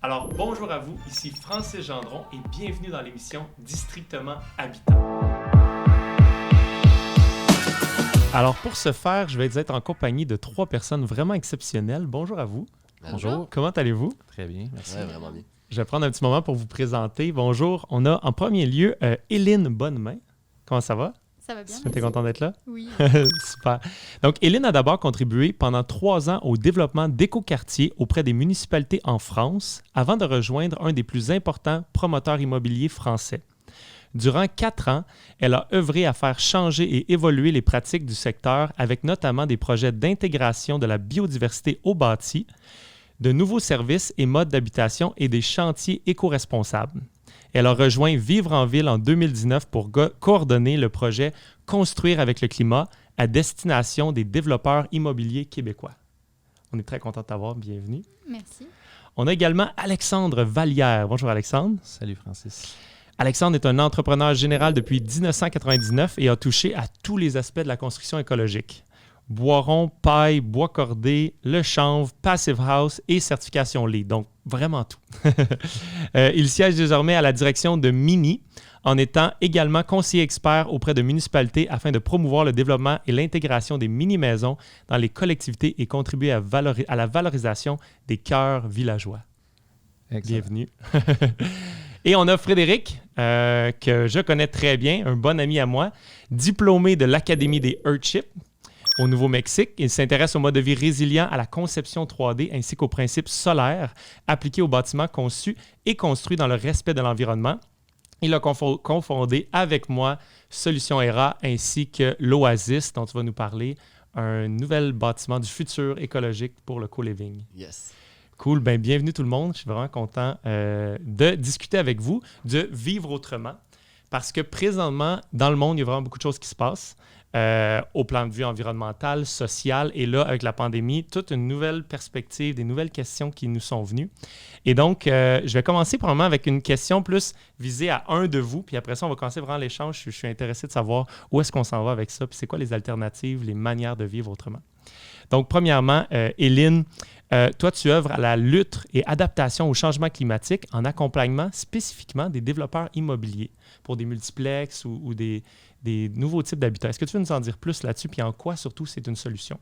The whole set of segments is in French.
Alors, bonjour à vous, ici Francis Gendron et bienvenue dans l'émission Districtement Habitant. Alors, pour ce faire, je vais être en compagnie de 3 personnes vraiment exceptionnelles. Bonjour à vous. Bonjour. Comment allez-vous? Très bien, merci. Ouais, vraiment bien. Je vais prendre un petit moment pour vous présenter. Bonjour. On a en premier lieu Éline Bonnemain. Comment ça va? Ça va bien. Tu es content d'être là? Oui. Super. Donc, Éline a d'abord contribué pendant 3 ans au développement d'écoquartiers auprès des municipalités en France avant de rejoindre un des plus importants promoteurs immobiliers français. Durant 4 ans, elle a œuvré à faire changer et évoluer les pratiques du secteur avec notamment des projets d'intégration de la biodiversité au bâti, de nouveaux services et modes d'habitation et des chantiers éco-responsables. Elle a rejoint Vivre en ville en 2019 pour coordonner le projet Construire avec le climat à destination des développeurs immobiliers québécois. On est très content de t'avoir. Bienvenue. Merci. On a également Alexandre Vallière. Bonjour Alexandre. Salut Francis. Alexandre est un entrepreneur général depuis 1999 et a touché à tous les aspects de la construction écologique. Boiron, paille, bois cordé, le chanvre, Passive House et certification LEED. Donc, vraiment tout. Il siège désormais à la direction de Mini en étant également conseiller expert auprès de municipalités afin de promouvoir le développement et l'intégration des mini-maisons dans les collectivités et contribuer à la valorisation des cœurs villageois. Excellent. Bienvenue. Et on a Frédéric, que je connais très bien, un bon ami à moi, diplômé de l'Académie des Earthships au Nouveau-Mexique. Il s'intéresse au mode de vie résilient, à la conception 3D ainsi qu'aux principes solaires appliqués aux bâtiments conçus et construits dans le respect de l'environnement. Il a confondé avec moi Solutions ERA ainsi que l'Oasis, dont tu vas nous parler, un nouvel bâtiment du futur écologique pour le co-living. Yes. Cool, bien bienvenue tout le monde. Je suis vraiment content de discuter avec vous, de vivre autrement. Parce que présentement, dans le monde, il y a vraiment beaucoup de choses qui se passent au plan de vue environnemental, social. Et là, avec la pandémie, toute une nouvelle perspective, des nouvelles questions qui nous sont venues. Et donc, je vais commencer probablement avec une question plus visée à un de vous. Puis après ça, on va commencer vraiment l'échange. Je suis intéressé de savoir où est-ce qu'on s'en va avec ça. Puis c'est quoi les alternatives, les manières de vivre autrement. Donc, premièrement, Éline, toi, tu œuvres à la lutte et adaptation au changement climatique en accompagnement spécifiquement des développeurs immobiliers pour des multiplexes ou des nouveaux types d'habitats. Est-ce que tu veux nous en dire plus là-dessus, puis en quoi surtout c'est une solution?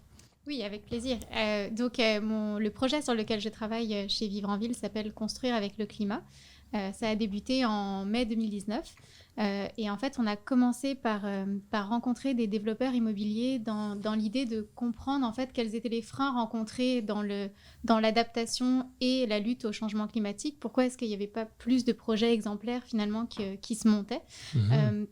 Oui, avec plaisir. Le projet sur lequel je travaille chez Vivre en ville s'appelle Construire avec le climat. Ça a débuté en mai 2019. Et en fait, on a commencé par rencontrer des développeurs immobiliers dans l'idée de comprendre en fait quels étaient les freins rencontrés dans l'adaptation et la lutte au changement climatique. Pourquoi est-ce qu'il n'y avait pas plus de projets exemplaires finalement qui se montaient?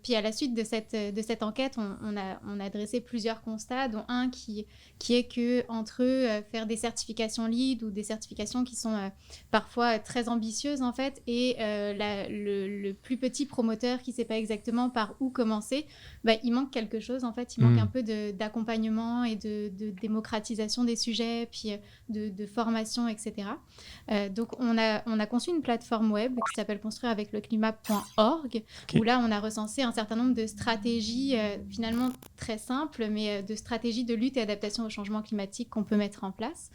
Puis à la suite de cette enquête, on a dressé plusieurs constats, dont un qui est que entre eux, faire des certifications LEED ou des certifications qui sont parfois très ambitieuses en fait, et le plus petit promoteur qui ne sait pas exactement par où commencer, il manque quelque chose en fait. Il manque un peu d'accompagnement et de démocratisation des sujets, puis de formation, etc. Donc on a conçu une plateforme web qui s'appelle construireavecleclimat.org, où là on a recensé un certain nombre de stratégies finalement très simples, mais de stratégies de lutte et adaptation au changement climatique qu'on peut mettre en place.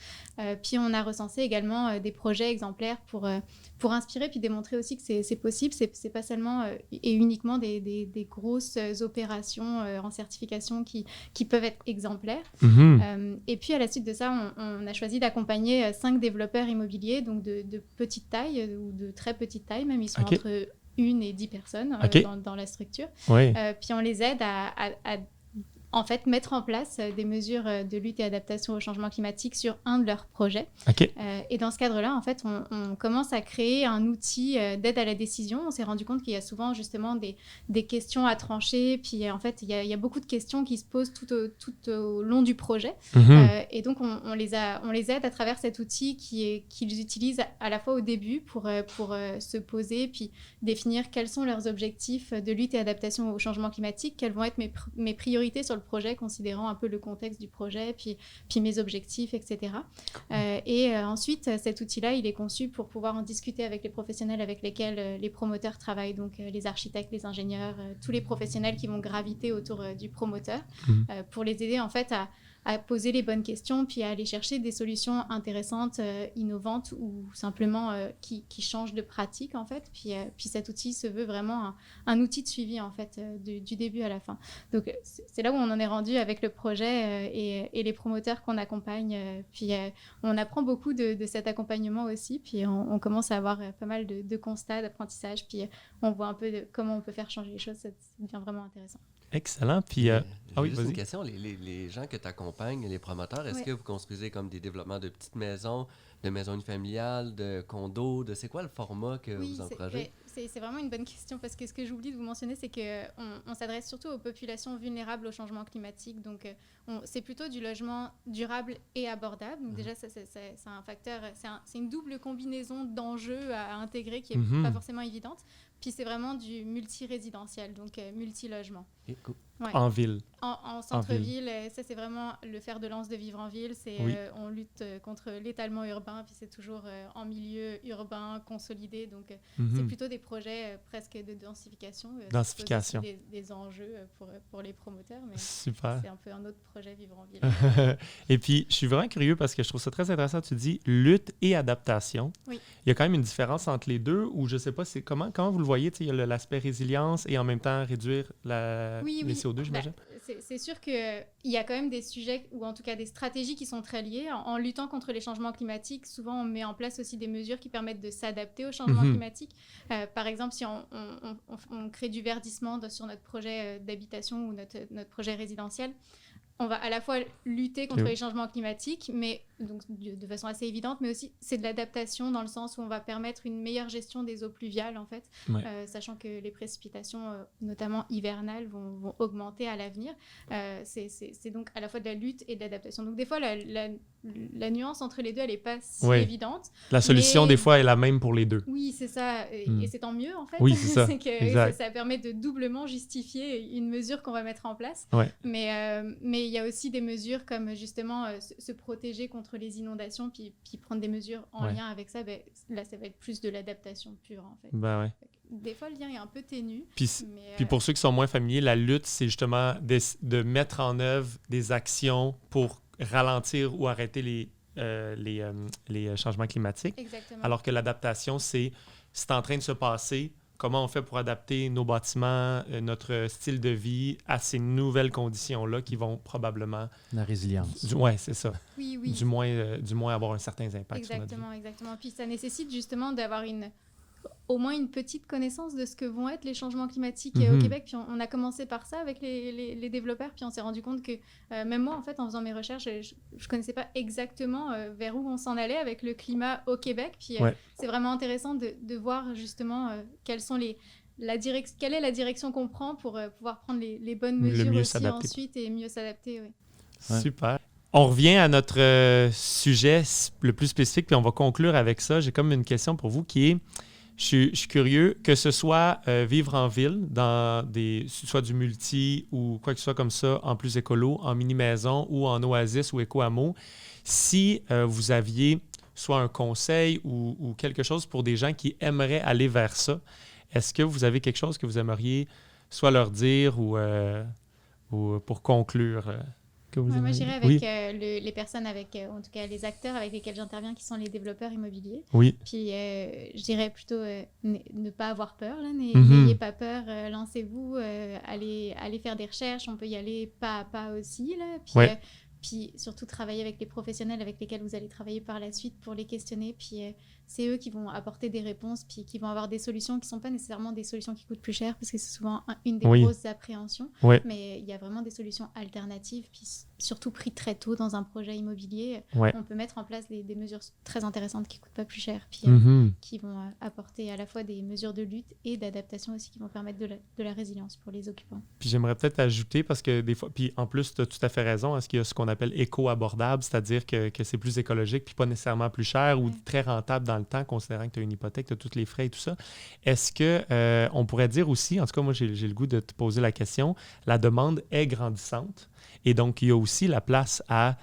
Puis on a recensé également des projets exemplaires pour inspirer puis démontrer aussi que c'est possible. C'est pas seulement et uniquement des grosses opérations en certification qui peuvent être exemplaires. Et puis à la suite de ça, on a choisi d'accompagner 5 développeurs immobiliers, donc de petite taille ou de très petite taille même. Ils sont entre 1 et 10 personnes dans la structure. Oui. Puis on les aide à en fait, mettre en place des mesures de lutte et adaptation au changement climatique sur un de leurs projets. Et dans ce cadre-là, en fait, on commence à créer un outil d'aide à la décision. On s'est rendu compte qu'il y a souvent justement des questions à trancher. Puis en fait, il y a beaucoup de questions qui se posent tout au long du projet. Et donc, on les aide à travers cet outil qu'ils utilisent à la fois au début pour se poser, puis définir quels sont leurs objectifs de lutte et adaptation au changement climatique, quelles vont être mes priorités sur le projet, considérant un peu le contexte du projet, puis mes objectifs, etc. Ensuite, cet outil-là, il est conçu pour pouvoir en discuter avec les professionnels avec lesquels les promoteurs travaillent, donc les architectes, les ingénieurs, tous les professionnels qui vont graviter autour du promoteur, pour les aider en fait à poser les bonnes questions, puis à aller chercher des solutions intéressantes, innovantes ou simplement qui changent de pratique en fait. Puis cet outil se veut vraiment un outil de suivi en fait du début à la fin. Donc c'est là où on en est rendu avec le projet et les promoteurs qu'on accompagne. Puis on apprend beaucoup de cet accompagnement aussi. Puis on commence à avoir pas mal de constats, d'apprentissage. Puis on voit un peu comment on peut faire changer les choses. Ça devient vraiment intéressant. Excellent. Puis, J'ai oui, juste vas-y. une question. Les gens que tu accompagnes, les promoteurs, est-ce que vous construisez comme des développements de petites maisons, de maisons familiales, de condos, c'est quoi le format que vous encouragez? C'est vraiment une bonne question parce que ce que j'oublie de vous mentionner, c'est qu'on s'adresse surtout aux populations vulnérables au changement climatique. Donc, c'est plutôt du logement durable et abordable. Donc, déjà, c'est un facteur, c'est une double combinaison d'enjeux à intégrer qui n'est pas forcément évidente. Puis, c'est vraiment du multi-résidentiel, donc multi-logement. Cool. Ouais. En ville. En centre-ville, ça c'est vraiment le fer de lance de Vivre en Ville. On lutte contre l'étalement urbain, puis c'est toujours en milieu urbain consolidé. Donc c'est plutôt des projets presque de densification. Densification. Des enjeux pour les promoteurs, mais super. C'est un peu un autre projet Vivre en Ville. Et puis je suis vraiment curieux parce que je trouve ça très intéressant. Tu dis lutte et adaptation. Oui. Il y a quand même une différence entre les deux, ou je sais pas, c'est comment vous le voyez. Il y a l'aspect résilience et en même temps réduire les CO2, j'imagine. C'est sûr qu'il y a quand même des sujets, ou en tout cas des stratégies qui sont très liées. En luttant contre les changements climatiques, souvent on met en place aussi des mesures qui permettent de s'adapter aux changements climatiques. Par exemple, si on crée du verdissement sur notre projet d'habitation ou notre projet résidentiel, on va à la fois lutter contre les changements climatiques, mais donc de façon assez évidente, mais aussi c'est de l'adaptation dans le sens où on va permettre une meilleure gestion des eaux pluviales en fait, sachant que les précipitations, notamment hivernales, vont augmenter à l'avenir. C'est donc à la fois de la lutte et de l'adaptation. Donc des fois la nuance entre les deux, elle n'est pas si évidente. La solution des fois est la même pour les deux. Oui, c'est ça, et c'est tant mieux en fait. Oui, c'est ça. C'est que ça permet de doublement justifier une mesure qu'on va mettre en place. Mais il y a aussi des mesures comme justement se protéger contre les inondations, puis prendre des mesures en lien avec ça. Là, ça va être plus de l'adaptation pure, en fait. Des fois, le lien est un peu ténu. Puis pour ceux qui sont moins familiers, la lutte, c'est justement de mettre en œuvre des actions pour ralentir ou arrêter les changements climatiques. Exactement. Alors que l'adaptation, c'est en train de se passer. Comment on fait pour adapter nos bâtiments, notre style de vie à ces nouvelles conditions-là qui vont probablement... La résilience. Oui, c'est ça. Oui. Du moins avoir un certain impact exactement, sur notre vie. Exactement. Puis ça nécessite justement d'avoir au moins une petite connaissance de ce que vont être les changements climatiques au Québec. Puis on a commencé par ça avec les développeurs, puis on s'est rendu compte que même moi, en fait, en faisant mes recherches, je connaissais pas exactement vers où on s'en allait avec le climat au Québec. Puis c'est vraiment intéressant de voir justement quelle est la direction qu'on prend pour pouvoir prendre les bonnes mesures aussi s'adapter. Ensuite et mieux s'adapter. Super. On revient à notre sujet le plus spécifique, puis on va conclure avec ça. J'ai comme une question pour vous qui est... Je suis curieux, que ce soit vivre en ville, soit du multi ou quoi que ce soit comme ça, en plus écolo, en mini-maison ou en oasis ou éco-hameau, si vous aviez soit un conseil ou quelque chose pour des gens qui aimeraient aller vers ça, est-ce que vous avez quelque chose que vous aimeriez soit leur dire ou pour conclure moi, j'irais avec les personnes, en tout cas les acteurs avec lesquels j'interviens, qui sont les développeurs immobiliers. Oui. Puis, je dirais plutôt ne pas avoir peur. N'ayez pas peur, lancez-vous, allez faire des recherches. On peut y aller pas à pas aussi. Puis surtout, travailler avec les professionnels avec lesquels vous allez travailler par la suite pour les questionner. Puis, c'est eux qui vont apporter des réponses, puis qui vont avoir des solutions qui ne sont pas nécessairement des solutions qui coûtent plus cher, parce que c'est souvent une des grosses appréhensions. Mais il y a vraiment des solutions alternatives, puis surtout pris très tôt dans un projet immobilier. On peut mettre en place des mesures très intéressantes qui ne coûtent pas plus cher, puis qui vont apporter à la fois des mesures de lutte et d'adaptation aussi, qui vont permettre de la résilience pour les occupants. Puis j'aimerais peut-être ajouter, parce que des fois, puis en plus, tu as tout à fait raison, est-ce qu'il y a ce qu'on appelle éco-abordable, c'est-à-dire que c'est plus écologique, puis pas nécessairement plus cher ou très rentable dans le temps, considérant que tu as une hypothèque, tu as tous les frais et tout ça. Est-ce qu'on pourrait dire aussi, en tout cas moi j'ai le goût de te poser la question, la demande est grandissante et donc il y a aussi la place à,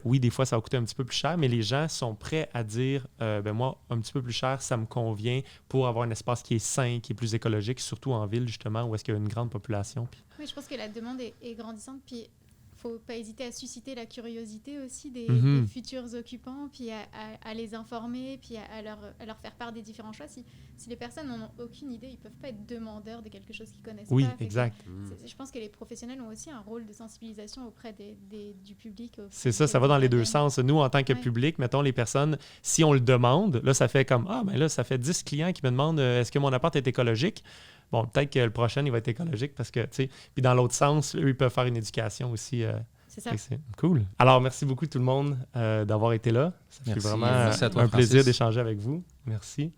oui des fois ça va coûter un petit peu plus cher, mais les gens sont prêts à dire, moi un petit peu plus cher ça me convient pour avoir un espace qui est sain, qui est plus écologique, surtout en ville justement où est-ce qu'il y a une grande population. Puis... Oui, je pense que la demande est grandissante, puis faut pas hésiter à susciter la curiosité aussi des futurs occupants, puis à les informer, puis à leur faire part des différents choix. Si les personnes n'en ont aucune idée, ils peuvent pas être demandeurs de quelque chose qu'ils connaissent pas. Oui, exact. Je pense que les professionnels ont aussi un rôle de sensibilisation auprès du public. C'est ça va dans les deux sens. Nous, en tant que public, mettons les personnes, si on le demande, là, ça fait comme, là, ça fait 10 clients qui me demandent est-ce que mon appart est écologique? Bon, peut-être que le prochain, il va être écologique parce que, tu sais, puis dans l'autre sens, eux, ils peuvent faire une éducation aussi. C'est ça. C'est cool. Alors, merci beaucoup tout le monde d'avoir été là. Ça fait vraiment Merci à toi, un plaisir Francis. d'échanger avec vous. Merci.